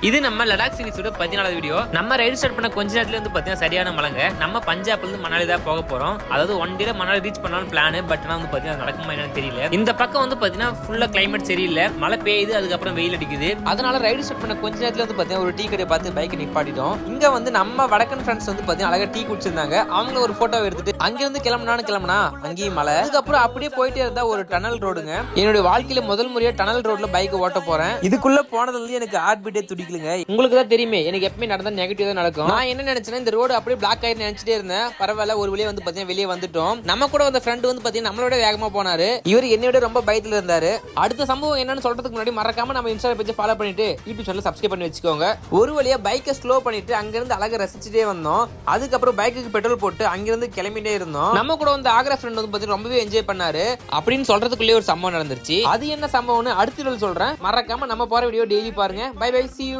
இது நம்ம லடாக் சீரிஸோட 14வது வீடியோ. நம்ம ரைடு ஸ்டார்ட் பண்ண கொஞ்ச நேரத்துல வந்து பாத்தீங்கன்னா சரியான மழைங்க. நம்ம பஞ்சாப்ல இருந்து மணாலி தான் போக போறோம். அதாவது ஒன் டேல மணாலி ரீச் பண்ணலாம்னு பிளான். பட் ஆனா வந்து பாத்தீங்கன்னா நடக்குமா என்னன்னு தெரியல. இந்த பக்கம் வந்து பாத்தீங்கன்னா ஃபுல்லா கிளைமேட் சரியில்லை, மழை பெய்யுது, அதுக்கப்புறம் வெயில் அடிக்குது. அதனால ரைடு ஸ்டார்ட் பண்ண கொஞ்ச நேரத்துல வந்து பாத்தீங்கன்னா ஒரு டீ கடையை பார்த்து பைக்கை நிப்பாட்டிட்டோம். இங்க வந்து நம்ம வடக்கன் ஃப்ரெண்ட்ஸ் வந்து பாத்தீங்கன்னா அழகா டீ குடிச்சிருந்தாங்க. அவங்க ஒரு போட்டோ எடுத்துட்டு அங்கிருந்து கிளம்புனா அங்கேயும் மழை. அதுக்கப்புறம் அப்படியே போயிட்டே இருந்தா ஒரு டனல் ரோடுங்க. என்னுடைய வாழ்க்கையில முதல் முறையா டனல் ரோட்ல பைக் ஓட்ட போறேன். இதுக்குள்ள போனதுல இருந்து எனக்கு ஹார்ட் பீட்டே துடிக்கலுங்க. உங்களுக்கு தான் தெரியுமே, எனக்கு எப்பவுமே நடந்தா நெகட்டிவ் தான் நடக்கும். நான் என்ன நினைச்சேன்னா இந்த ரோடு அப்படியே பிளாக் ஆயிட்டு நினைச்சிட்டே இருந்தேன். பரவாயில்ல, ஒரு வழியா வந்து பாத்தீங்கன்னா வெளியே வந்துட்டோம். நம்ம கூட வந்த ஃப்ரெண்ட் வந்து பாத்தீங்கன்னா நம்மளோட வேகமா போனாரு. இவர் என்னையோட ரொம்ப பயத்துல இருந்தாரு. அடுத்த சம்பவம் என்னன்னு சொல்றதுக்கு முன்னாடி மறக்காம நம்ம இன்ஸ்டாகிராம் பேஜ் ஃபாலோ பண்ணிட்டு யூடியூப் சேனல் சப்ஸ்கிரைப் பண்ணி வச்சுக்கோங்க. ஒரு வழியா பைக்கை ஸ்லோ பண்ணிட்டு அங்கிருந்து அழகா ரசிச்சுட்டே வந்தோம். அதுக்கப்புறம் பைக்குக்கு பெட்ரோல் போட்டு அங்கிருந்து கிளம்பிட்டே இருந்தோம். நம்ம கூட வந்து ஆக்ரா ஃப்ரெண்ட் வந்து பாத்தீங்கன்னா ரொம்பவே என்ஜாய் பண்ணாரு. அப்படின்னு சொல்றதுக்குள்ளே ஒரு சம்பவம் நடந்துருச்சு. அது என்ன சம்பவம்னு அடுத்த வீடியோல சொல்றேன். மறக்காம நம்ம போற வீடியோ டெய்லி பாருங்க. Bye bye, see you.